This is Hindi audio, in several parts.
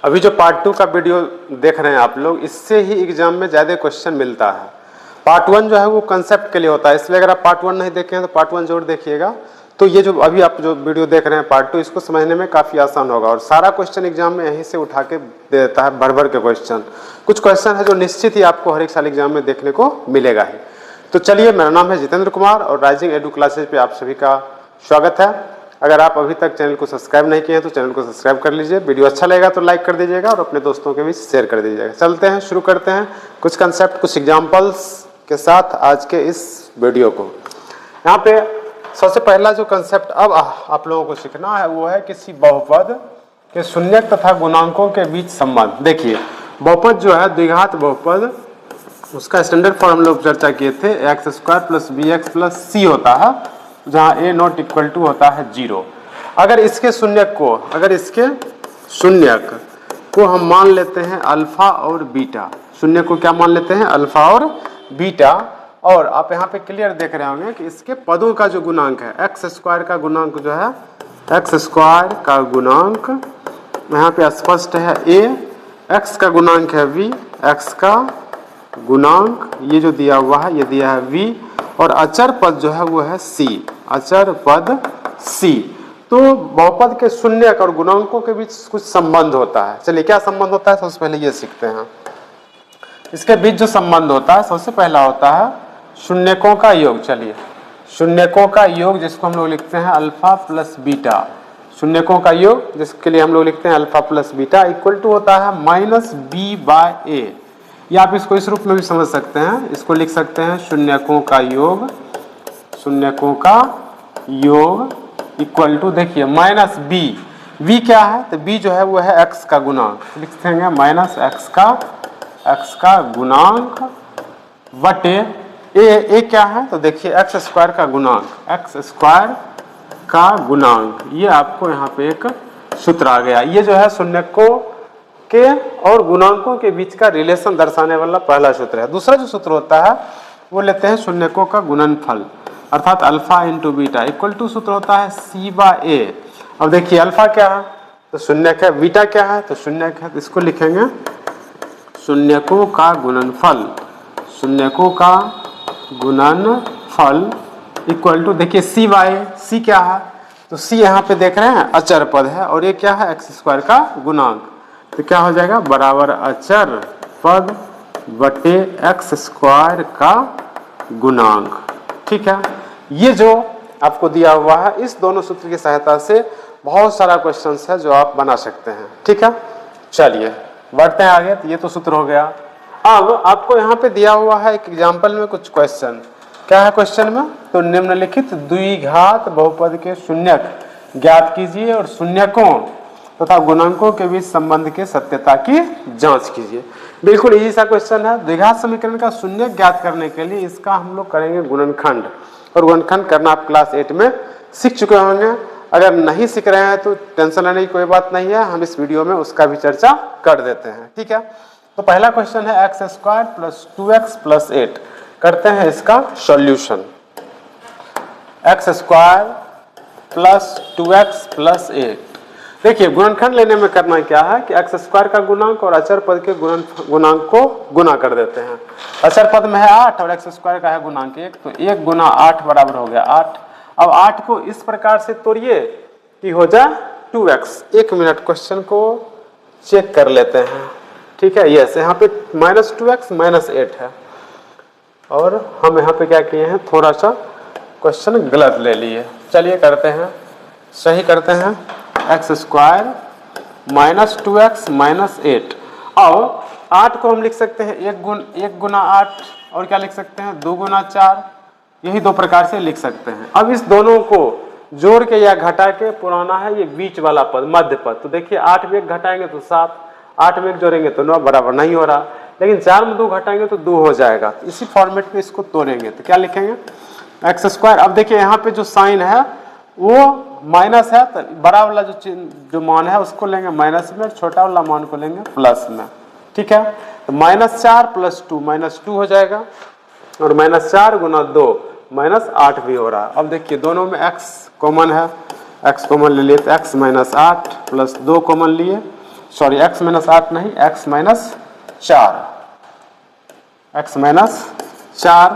अभी जो पार्ट 2 का वीडियो देख रहे हैं आप लोग, इससे ही एग्जाम में ज़्यादा क्वेश्चन मिलता है। पार्ट 1 जो है वो कंसेप्ट के लिए होता है, इसलिए अगर आप पार्ट 1 नहीं देखे हैं तो पार्ट 1 जरूर देखिएगा। तो ये जो अभी आप जो वीडियो देख रहे हैं पार्ट 2, इसको समझने में काफ़ी आसान होगा। और सारा क्वेश्चन एग्जाम में यहीं से उठा के दे देता है, भर भर के क्वेश्चन। कुछ क्वेश्चन है जो निश्चित ही आपको हर एक साल एग्जाम में देखने को मिलेगा ही। तो चलिए, मेरा नाम है जितेंद्र कुमार और राइजिंग एडू क्लासेज पे आप सभी का स्वागत है। अगर आप अभी तक चैनल को सब्सक्राइब नहीं किए हैं तो चैनल को सब्सक्राइब कर लीजिए। वीडियो अच्छा लगेगा तो लाइक कर दीजिएगा और अपने दोस्तों के बीच शेयर कर दीजिएगा। चलते हैं, शुरू करते हैं कुछ कंसेप्ट, कुछ एग्जाम्पल्स के साथ आज के इस वीडियो को। यहाँ पे सबसे पहला जो कंसेप्ट अब आप लोगों को सीखना है वो है किसी बहुपद के शून्यक तथा गुणांकों के बीच संबंध। देखिए, बहुपद जो है द्विघात बहुपद, उसका स्टैंडर्ड फॉर्म हम लोग चर्चा किए थे, x square plus b x plus c होता है, जहाँ ए नॉट इक्वल टू होता है 0। अगर इसके शून्यक को हम मान लेते हैं अल्फा और बीटा, शून्य को क्या मान लेते हैं, अल्फा और बीटा। और आप यहाँ पे क्लियर देख रहे होंगे कि इसके पदों का जो गुणांक है, एक्स स्क्वायर का गुणांक जो है, एक्स स्क्वायर का गुणांक यहाँ पे स्पष्ट है ए, एक्स का गुणांक है वी, एक्स का गुणांक ये जो दिया हुआ है ये दिया है वी, और अचर पद जो है वो है सी, अचर पद सी। तो बहुपद के शून्यक और गुणांकों के बीच कुछ संबंध होता है। चलिए, क्या संबंध होता है सबसे पहले ये सीखते हैं। इसके बीच जो संबंध होता है सबसे पहला होता है शून्यकों का योग। चलिए, शून्यकों का योग जिसको हम लोग लिखते हैं अल्फा प्लस बीटा, शून्यकों का योग जिसके लिए हम लोग लिखते हैं alpha plus beta equal to होता है माइनस बी बाय ए। या आप इसको इस रूप में भी समझ सकते हैं, इसको लिख सकते हैं शून्यकों का योग, शून्यकों का योग इक्वल टू, देखिए माइनस बी, वी क्या है तो बी जो है वो है एक्स का गुणांक, लिख देंगे माइनस एक्स का गुणांक बटे ए क्या है तो देखिए एक्स स्क्वायर का गुणांक, एक्स स्क्वायर का गुणांक। ये आपको यहाँ पे एक सूत्र आ गया। ये जो है शून्यकों के और गुणांकों के बीच का रिलेशन दर्शाने वाला पहला सूत्र है। दूसरा जो सूत्र होता है वो लेते हैं शून्यकों का गुणनफल, अर्थात alpha into beta equal to सूत्र होता है सी बाय ए। अब देखिए, अल्फा क्या है तो शून्यक है, बीटा क्या है तो शून्यक है, तो इसको लिखेंगे शून्यकों का गुणनफल, शून्यकों का गुणनफल इक्वल टू, देखिए सी बाय, सी क्या है तो सी यहाँ पे देख रहे हैं अचर पद है, और ये क्या है एक्स स्क्वायर का गुणांक, तो क्या हो जाएगा बराबर अचर पद बटे एक्स स्क्वायर का गुणांक। ठीक है, ये जो आपको दिया हुआ है, इस दोनों सूत्र की सहायता से बहुत सारा क्वेश्चन है जो आप बना सकते हैं। ठीक है, चलिए बढ़ते हैं आगे। तो ये तो सूत्र हो गया। अब आपको यहाँ पे दिया हुआ है एक एग्जाम्पल में कुछ क्वेश्चन। क्या है क्वेश्चन में तो निम्नलिखित द्विघात बहुपद के शून्यक ज्ञात कीजिए और शून्यकों तथा गुणांकों के बीच संबंध के सत्यता की जांच कीजिए। बिल्कुल इजी सा क्वेश्चन है। द्विघात समीकरण का शून्यक ज्ञात करने के लिए इसका हम लोग करेंगे गुणनखंड, और गुणनखंड करना आप क्लास 8 में सीख चुके होंगे। अगर नहीं सीख रहे हैं तो टेंशन लेने की कोई बात नहीं है, हम इस वीडियो में उसका भी चर्चा कर देते हैं। ठीक है, तो पहला क्वेश्चन है x square plus 2x plus 8। करते हैं इसका solution. X square plus 2x plus 8। देखिए, गुणनखंड लेने में करना क्या है कि एक्स स्क्वायर का गुणांक और अचर पद के गुणांक को गुना कर देते हैं। अचर पद में है 8 और एक्स स्क्वायर का है गुणांक 1, तो 1 गुना 8 बराबर हो गया 8। अब 8 को इस प्रकार से तोड़िए कि हो जाए 2x। 1 मिनट, क्वेश्चन को चेक कर लेते हैं। ठीक है, यस, यहाँ पे माइनस 2x माइनस 8 है, और हम यहाँ पे क्या किए हैं, थोड़ा सा क्वेश्चन गलत ले लिए। चलिए करते हैं, सही करते हैं। X square minus 2x minus 8। अब 8 को हम लिख सकते हैं 1 गुना 8, और क्या लिख सकते हैं 2 गुना 4, यही दो प्रकार से लिख सकते हैं। अब इस दोनों को जोड़ के या घटा के पुराना है ये बीच वाला पद, मध्य पद। तो देखिए 8 में 1 घटाएंगे तो 7, 8 में 1 जोड़ेंगे तो 9, बराबर नहीं हो रहा। लेकिन 4 में 2 घटाएंगे तो 2 हो जाएगा। तो इसी फॉर्मेट में इसको तोड़ेंगे तो क्या लिखेंगे एक्स स्क्वायर। अब देखिए यहाँ पे जो साइन है वो माइनस है, तो बड़ा वाला जो मान है उसको लेंगे माइनस में, छोटा वाला मान को लेंगे प्लस में। ठीक है, तो माइनस 4 प्लस 2 माइनस 2 हो जाएगा, और माइनस 4 गुना 2 माइनस 8 भी हो रहा है। अब देखिए दोनों में x कॉमन है, x कॉमन ले लिए तो x माइनस 8 प्लस 2 कॉमन लिए सॉरी x माइनस 8 नहीं, x minus 4, x minus 4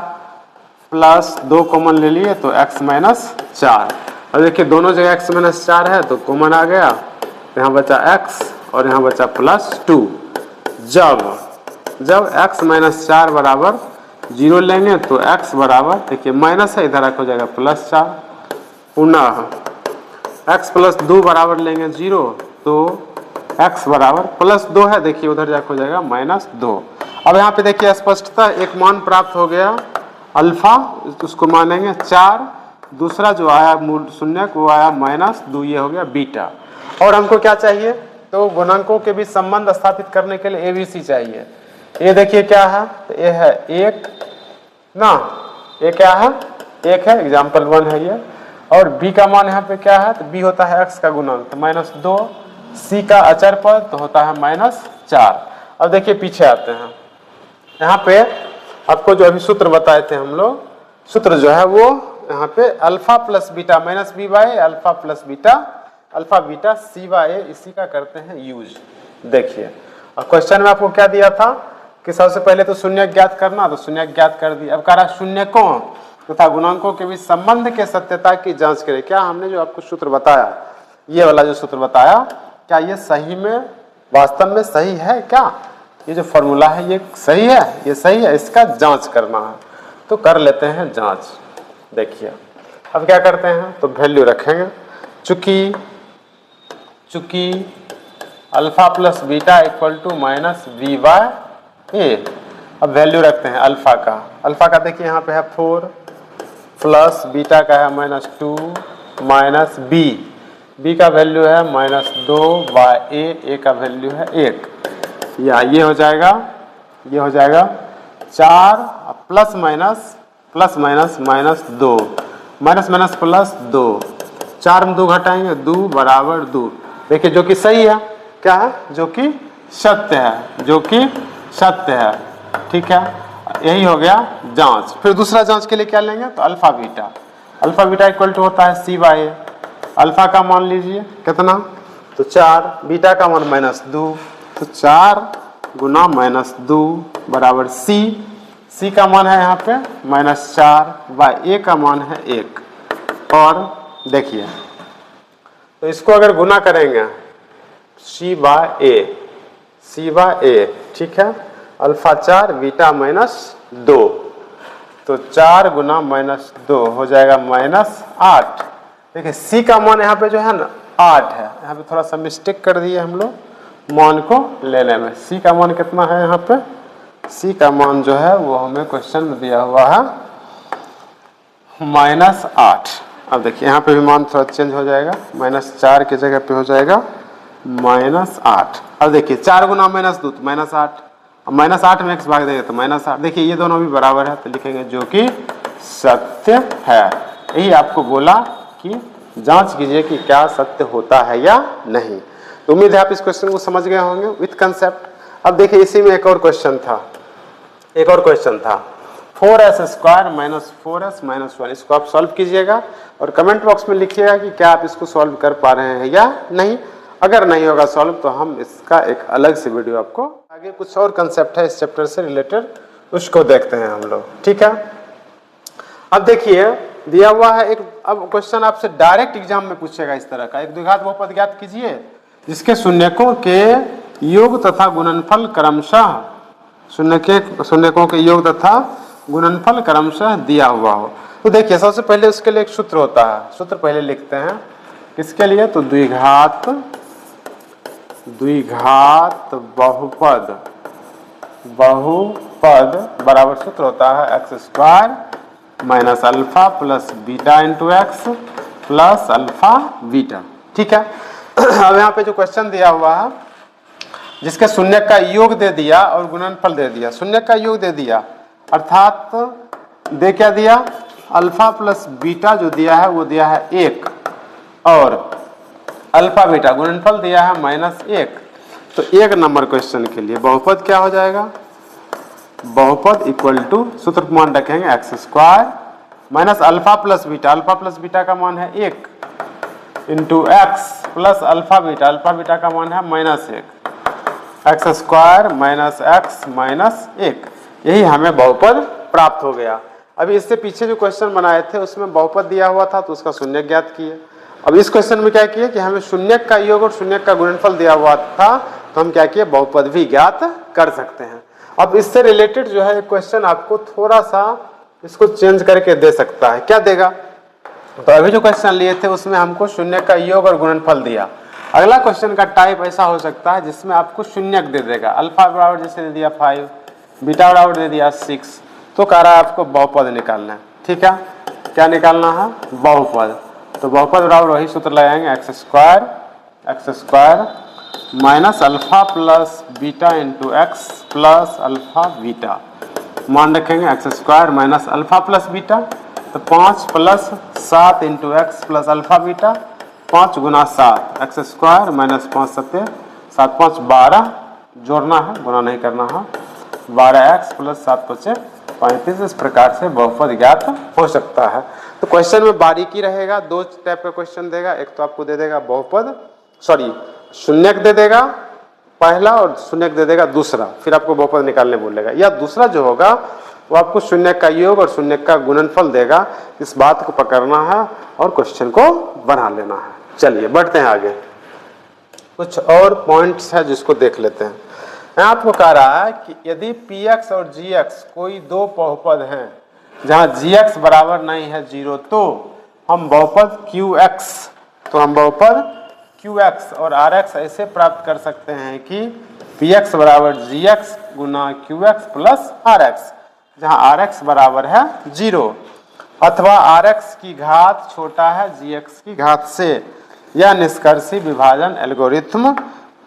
plus 2 common ले लिए तो x माइनस 4। अब देखिए दोनों जगह x माइनस 4 है तो कॉमन आ गया, यहाँ बचा x और यहाँ बचा प्लस 2। जब x माइनस 4 बराबर 0 लेंगे तो x बराबर, देखिए माइनस है इधर हो जाएगा प्लस 4, पुनः x प्लस 2 बराबर लेंगे 0 तो x बराबर प्लस 2 है, देखिए उधर जाकर हो जाएगा माइनस 2। अब यहाँ पे देखिए स्पष्टता एक मान प्राप्त हो गया अल्फा, उसको मानेंगे 4, दूसरा जो आया मूल शून्यक वो आया माइनस 2, ये हो गया बीटा। और हमको क्या चाहिए, तो गुणांकों के बीच संबंध स्थापित करने के लिए ABC चाहिए। ये देखिए क्या है, तो ये है 1 ना, ये क्या है 1 है, एग्जाम्पल 1 है ये। और B का मान यहाँ पे क्या है, तो B होता है x का गुणांक तो माइनस 2, C का अचर पद तो होता है माइनस 4। अब देखिए पीछे आते हैं, यहाँ पे आपको जो अभी सूत्र बताए थे हम लोग, सूत्र जो है वो यहाँ पे alpha plus beta minus b by alpha plus beta alpha beta c by a, इसी का करते हैं यूज। देखिए अब क्वेश्चन में आपको क्या दिया था कि सबसे पहले तो शून्य ज्ञात करना, तो शून्य ज्ञात कर दिया। अब कह रहा शून्यकों तथा गुणांकों के बीच संबंध के सत्यता की जांच करें। क्या हमने जो आपको सूत्र बताया, ये वाला जो सूत्र बताया, क्या ये सही में वास्तव में सही है, क्या ये जो फॉर्मूला है ये सही है, ये सही है, इसका जांच करना है। तो कर लेते हैं जांच। देखिए अब क्या करते हैं, तो वैल्यू रखेंगे, चूंकि alpha plus beta equal to minus b by a. अब वैल्यू रखते हैं अल्फा का देखिए यहाँ पे है 4 प्लस बीटा का है माइनस 2 माइनस बी का वैल्यू है माइनस 2 बाय ए का वैल्यू है 1, या ये हो जाएगा 4 plus minus minus 2 minus minus plus 2, 4 में 2 घटाएंगे 2 बराबर 2। देखिए जो कि सही है, क्या है, जो कि सत्य है, ठीक है। यही हो गया जांच। फिर दूसरा जांच के लिए क्या लेंगे, तो अल्फा बीटा इक्वल टू होता है सी बाय ए। अल्फा का मान लीजिए कितना, तो 4, बीटा का मान माइनस 2, तो 4 गुना माइनस 2 बराबर सी का मान है यहाँ पे माइनस 4 बाय ए का मान है 1। और देखिए तो इसको अगर गुना करेंगे सी बाय ए, ठीक है, अल्फा 4 बीटा माइनस 2, तो 4 गुना माइनस 2 हो जाएगा माइनस 8। देखिए सी का मान यहाँ पे जो है ना 8 है, यहाँ पे थोड़ा सा मिस्टेक कर दिए हम लोग मान को लेने में। सी का मान कितना है यहाँ पे, सी का मान जो है वो हमें क्वेश्चन में दिया हुआ है माइनस 8। अब देखिए यहाँ पे भी मान थोड़ा चेंज हो जाएगा, माइनस 4 की जगह पे हो जाएगा माइनस 8। अब देखिए 4 गुना माइनस 2 तो माइनस 8, अब माइनस 8 में x भाग देंगे तो माइनस 8। देखिए ये दोनों भी बराबर है तो लिखेंगे जो कि सत्य है। यही आपको बोला कि जांच कीजिए कि क्या सत्य होता है या नहीं। तो उम्मीद है आप इस क्वेश्चन को समझ गए होंगे विथ कंसेप्ट। अब देखिए इसी में एक और क्वेश्चन था 4s square minus 4s minus 1। इसको आप सॉल्व कीजिएगा और कमेंट बॉक्स में लिखिएगा कि क्या आप इसको सॉल्व कर पा रहे हैं या नहीं। अगर नहीं होगा सॉल्व तो हम इसका एक अलग से वीडियो आपको आगे कुछ और कंसेप्ट है इस चैप्टर से रिलेटेड, उसको देखते हैं हम लोग, ठीक है। अब देखिए दिया हुआ है एक, अब क्वेश्चन आपसे डायरेक्ट एग्जाम में पूछेगा इस तरह का, एक द्विघात बहुपद ज्ञात कीजिए जिसके शून्यकों के योग तथा गुणनफल क्रमशः शून्यकों के योग तथा गुणनफल क्रमशः दिया हुआ हो। तो देखिए सबसे पहले उसके लिए एक सूत्र होता है, सूत्र पहले लिखते हैं किसके लिए, तो द्विघात बहुपद बराबर सूत्र होता है x square minus alpha plus beta into x plus alpha beta, ठीक है। अब यहाँ पे जो क्वेश्चन दिया हुआ है जिसके शून्य का योग दे दिया और गुणनफल दे दिया, शून्य का योग दे दिया अर्थात दे क्या दिया, अल्फा प्लस बीटा जो दिया है वो दिया है 1 और अल्फा बीटा गुणनफल दिया है माइनस 1। तो 1 नंबर क्वेश्चन के लिए बहुपद क्या हो जाएगा, बहुपद इक्वल टू सूत्र मान रखेंगे x square minus alpha plus beta का मान है 1 into x plus alpha beta का मान है minus 1 x square minus x minus 1, यही हमें बहुपद प्राप्त हो गया। अभी इससे पीछे जो क्वेश्चन बनाए थे उसमें बहुपद दिया हुआ था तो उसका शून्यक ज्ञात किए। अब इस क्वेश्चन में क्या किए कि हमें शून्यक का योग और शून्यक का गुणनफल दिया हुआ था तो हम क्या किए, बहुपद भी ज्ञात कर सकते हैं। अब इससे रिलेटेड जो है क्वेश्चन आपको थोड़ा सा इसको चेंज करके दे सकता है। क्या देगा, तो अभी जो क्वेश्चन लिए थे उसमें हमको शून्यक का योग और गुणनफल दिया। अगला क्वेश्चन का टाइप ऐसा हो सकता है जिसमें आपको शून्यक दे देगा, अल्फा बराबर जैसे दे दिया 5, बीटा बराबर दे दिया 6, तो कह रहा है आपको बहुपद निकालना है। ठीक है, क्या निकालना है, बहुपद। तो बहुपद बराबर वही सूत्र लगाएंगे, x square minus alpha plus beta into x plus alpha beta, मान रखेंगे x square minus alpha plus beta, तो 5 plus 7 into x plus alpha beta, 5 गुना 7 एक्स स्क्वायर माइनस 5 7 7 5 12, जोड़ना है गुना नहीं करना है, 12 एक्स प्लस 7 5 35। इस प्रकार से बहुपद ज्ञात हो सकता है। तो क्वेश्चन में बारीकी रहेगा, दो टाइप का क्वेश्चन देगा, एक तो आपको दे देगा बहुपद शून्यक दे देगा पहला और शून्यक दे देगा दूसरा, फिर आपको बहुपद निकालने बोलेगा, या दूसरा जो होगा वो आपको शून्यक का योग और शून्यक का गुणनफल देगा। इस बात को पकड़ना है और क्वेश्चन को बना लेना है। चलिए बढ़ते हैं आगे, कुछ और पॉइंट्स है जिसको देख लेते हैं। मैं आपको कह रहा है कि यदि px और gx कोई दो बहुपद हैं जहां gx बराबर नहीं है 0, तो हम बहुपद qx और rx ऐसे प्राप्त कर सकते हैं कि px बराबर gx गुना qx प्लस rx, जहां rx बराबर है 0, अथवा rx की घात छोटा है gx की घात से। यह निष्कर्षी विभाजन एल्गोरिथ्म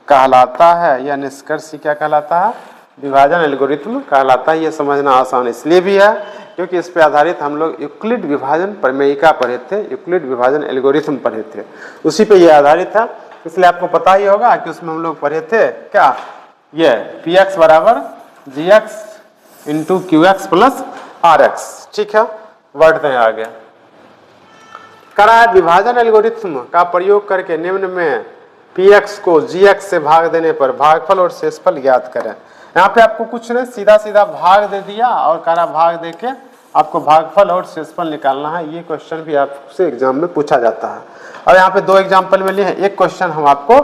कहलाता है। यह निष्कर्षी क्या कहलाता है, विभाजन एल्गोरिथ्म कहलाता है। यह समझना आसान इसलिए भी है क्योंकि इस पे आधारित हम लोग यूक्लिड विभाजन प्रमेयिका पढ़े थे, यूक्लिड विभाजन एल्गोरिथ्म पढ़े थे, उसी पे यह आधारित है। इसलिए आपको पता ही होगा कि उसमें हम लोग पढ़े थे क्या, ये px बराबर gx into qx plus rx। ठीक है, बढ़ते हैं आगे। करा है विभाजन एल्गोरिथ्म का प्रयोग करके निम्न में px को gx से भाग देने पर भागफल और शेषफल ज्ञात करें। यहाँ पे आपको कुछ नहीं, सीधा सीधा भाग दे दिया और करा भाग दे के आपको भागफल और शेषफल निकालना है। ये क्वेश्चन भी आपसे एग्जाम में पूछा जाता है। और यहाँ पे दो एग्जाम्पल में लिए हैं, एक क्वेश्चन हम आपको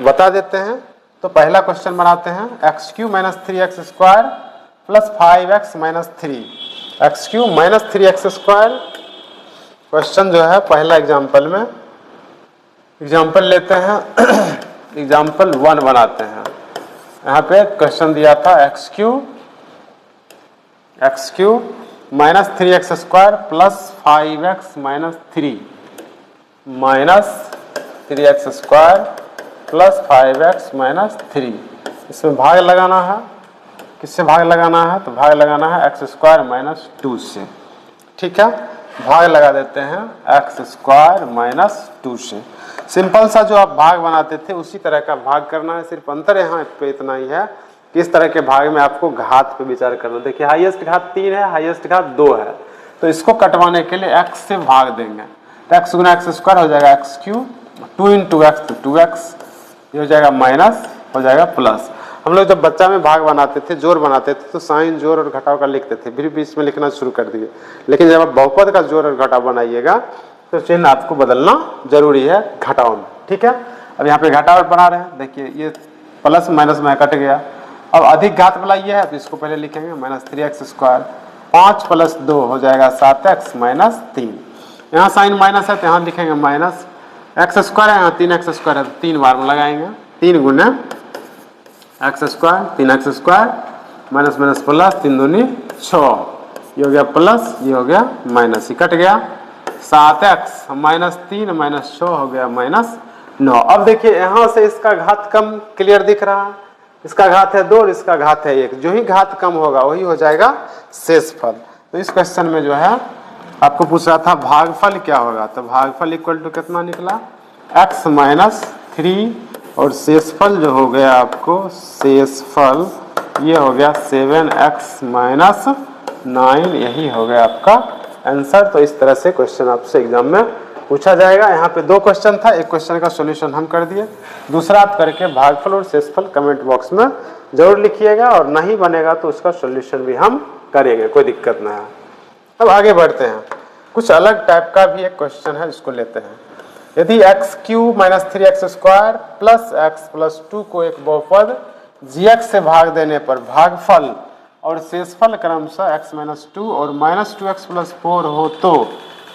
बता देते हैं। तो पहला क्वेश्चन बनाते हैं, x Q minus 3x square plus 5x minus 3, x Q minus 3x square. Question जो है पहला एग्जाम्पल में, एग्जाम्पल लेते हैं एग्जाम्पल 1 बनाते हैं। यहाँ पे क्वेश्चन दिया था x Q minus 3x square plus 5x minus 3 minus 3x square plus 5x minus 3। इसमें भाग लगाना है, किससे भाग लगाना है, तो भाग लगाना है एक्स स्क्वायर माइनस 2 से। ठीक है, भाग लगा देते हैं एक्स स्क्वायर माइनस 2 से। सिंपल सा जो आप भाग बनाते थे उसी तरह का भाग करना है, सिर्फ अंतर यहाँ पे इतना ही है कि इस तरह के भाग में आपको घात पे विचार करना। देखिए हाईएस्ट घात 3 है, हाईएस्ट घात 2 है, तो इसको कटवाने के लिए x से भाग देंगे। तो x गुना एक्स स्क्वायर हो जाएगा एक्स क्यू, 2 इंटू एक्स तो 2x, ये हो जाएगा माइनस, हो जाएगा प्लस। हम लोग जब बच्चा में भाग बनाते थे, जोड़ बनाते थे, तो साइन जोड़ और घटाव का लिखते थे, फिर भी इसमें लिखना शुरू कर दिए। लेकिन जब आप बहुपद का जोड़ और घटाव बनाइएगा तो चिन्ह आपको बदलना जरूरी है घटाव में। ठीक है, अब यहाँ पे घटाव बना रहे हैं, देखिए ये प्लस माइनस में कट गया। अब अधिक घात वाला ये है तो इसको पहले लिखेंगे माइनस 3x स्क्वायर, 5 प्लस 2 हो जाएगा 7x माइनस 3। यहाँ साइन माइनस है तो यहाँ लिखेंगे माइनस एक्स स्क्वायर है, यहाँ 3x स्क्वायर है तो 3 बार में लगाएंगे, 3 गुना x square 3x square minus minus plus 3 दूनी 6, ये हो गया प्लस, ये हो गया माइनस, ये कट गया। 7x माइनस 3 माइनस 6 हो गया माइनस 9। अब देखिए यहाँ से इसका घात कम क्लियर दिख रहा है, इसका घात है 2 और इसका घात है 1, जो ही घात कम होगा वही हो जाएगा शेषफल। तो इस क्वेश्चन में जो है आपको पूछ रहा था भागफल क्या होगा, तो भागफल इक्वल टू कितना निकला, x माइनस 3 और शेषफल जो हो गया आपको, शेषफल ये हो गया 7x माइनस 9, यही हो गया आपका आंसर। तो इस तरह से क्वेश्चन आपसे एग्जाम में पूछा जाएगा। यहाँ पे 2 क्वेश्चन था, एक क्वेश्चन का सॉल्यूशन हम कर दिए, दूसरा आप करके भागफल और शेषफल कमेंट बॉक्स में जरूर लिखिएगा, और नहीं बनेगा तो उसका सॉल्यूशन भी हम करेंगे, कोई दिक्कत ना है। अब आगे बढ़ते हैं, कुछ अलग टाइप का भी एक क्वेश्चन है, इसको लेते हैं। यदि x³ - 3x² plus x plus 2 को एक बहुपद gx से भाग देने पर भागफल और शेषफल क्रमशः x - 2 और -2x + 4 हो तो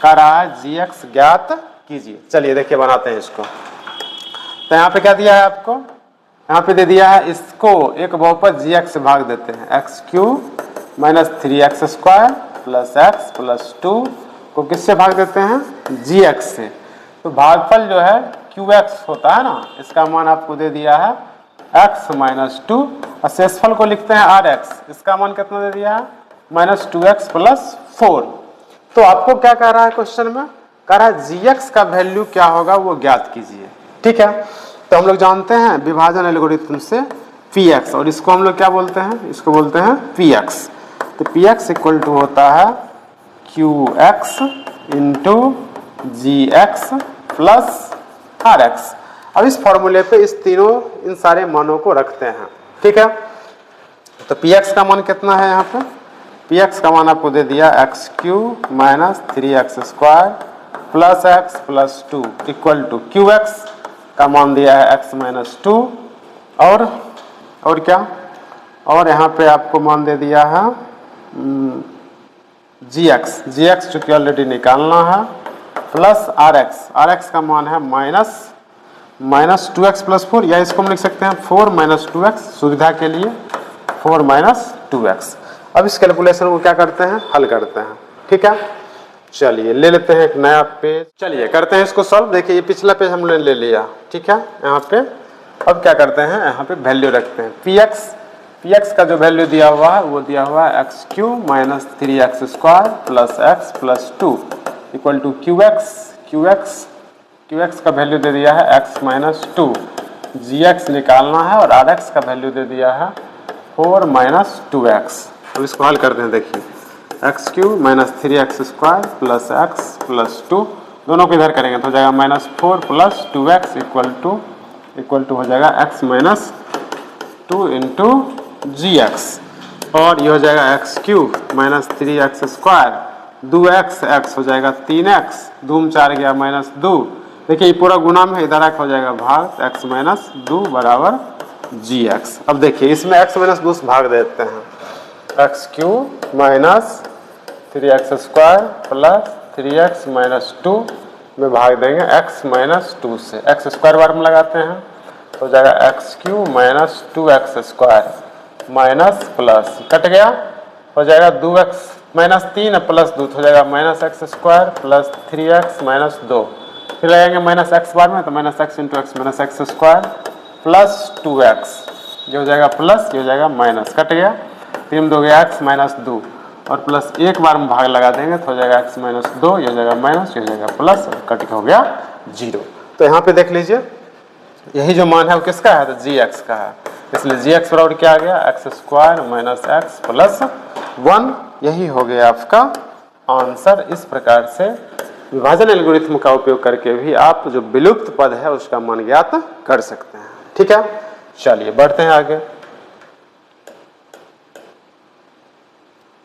कह रहा है gx ज्ञात कीजिए। चलिए देखिए बनाते हैं इसको। तो यहाँ पे क्या दिया है आपको, यहाँ पे दे दिया है, इसको एक बहुपद gx से भाग देते हैं। x³ - 3x² plus x plus 2 को किससे भाग देते हैं, gx से। तो भागफल जो है qx होता है ना, इसका मान आपको दे दिया है x - 2 और शेषफल को लिखते हैं rx, इसका मान कितना दे दिया है -2x + 4। तो आपको क्या कह रहा है क्वेश्चन में, कह रहा है gx का वैल्यू क्या होगा वो ज्ञात कीजिए। ठीक है, तो हम लोग जानते हैं विभाजन एल्गोरिथम से px, और इसको हम लोग क्या बोलते हैं, इसको बोलते हैं px। तो px इक्वल टू होता है qx × gx प्लस rx। अब इस फॉर्मूले पे इस तीनों इन सारे मानों को रखते हैं। ठीक है, तो px का मान कितना है, यहाँ पे px का मान आपको दे दिया x³ - 3x² plus x plus 2 equal to qx का मान दिया है x - 2 और क्या, और यहाँ पे आपको मान दे दिया है gx चूंकि ऑलरेडी निकालना है, प्लस rx का मान है -2x + 4, या इसको हम लिख सकते हैं 4 - 2x, सुविधा के लिए 4 - 2x। अब इस कैलकुलेशन को क्या करते हैं, हल करते हैं। ठीक है, चलिए ले लेते हैं एक नया पेज, चलिए करते हैं इसको सॉल्व। देखिए ये पिछला पेज हमने ले लिया। ठीक है, यहाँ पे अब क्या करते हैं, यहाँ पे वैल्यू रखते हैं। px का जो वैल्यू दिया हुआ है वो दिया हुआ है x³ - 3x² plus x plus 2 equal to qx का वैल्यू दे दिया है x - 2, gx निकालना है, और rx का वैल्यू दे दिया है 4 - 2x। अब इसको हल करते हैं। देखिए x³ - 3x² plus x plus 2, दोनों को इधर करेंगे तो हो जाएगा -4 + 2x इक्वल टू हो जाएगा x - 2 × gx, और ये हो जाएगा x³ - 3x², 2x x हो जाएगा 3x, 2 में 4 गया -2। देखिए ये पूरा गुना में इधर हो जाएगा भाग, x - 2 बराबर gx। अब देखिए इसमें x - 2 से भाग देते हैं, x³ - 3x² प्लस 3x - 2 में भाग देंगे x - 2 से, x² बार में लगाते हैं तो हो जाएगा x³ - 2x² minus plus cut गया, हो जाएगा 2x - 3 प्लस 2 हो जाएगा -x² प्लस 3x - 2, फिर लगाएंगे -x बार में तो -x × x -x² plus 2x, ये हो जाएगा प्लस, ये हो जाएगा माइनस, कट गया, 3 2 गया x - 2 और प्लस एक बार में भाग लगा देंगे तो हो जाएगा x - 2, ये हो जाएगा माइनस, ये हो जाएगा प्लस, और कट के हो गया 0। तो यहाँ पे देख लीजिए यही जो मान है वो किसका है, तो gx का है, इसलिए gx बराबर क्या आ गया, x² - x प्लस 1। यही हो गया आपका आंसर। इस प्रकार से विभाजन एल्गोरिथम का उपयोग करके भी आप जो विलुप्त पद है उसका मान ज्ञात कर सकते हैं। ठीक है, चलिए बढ़ते हैं आगे।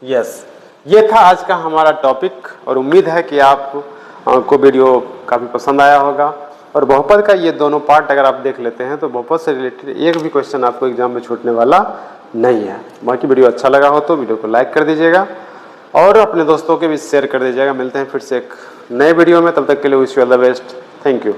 यस, ये था आज का हमारा टॉपिक, और उम्मीद है कि आपको वीडियो काफ़ी पसंद आया होगा। और बहुपद का ये दोनों पार्ट अगर आप देख लेते हैं तो बहुपद से रिलेटेड एक भी क्वेश्चन आपको एग्जाम में छूटने वाला नहीं है। बाकी वीडियो अच्छा लगा हो तो वीडियो को लाइक कर दीजिएगा और अपने दोस्तों के भी शेयर कर दीजिएगा। मिलते हैं फिर से एक नए वीडियो में, तब तक के लिए wish you all the best. Thank you.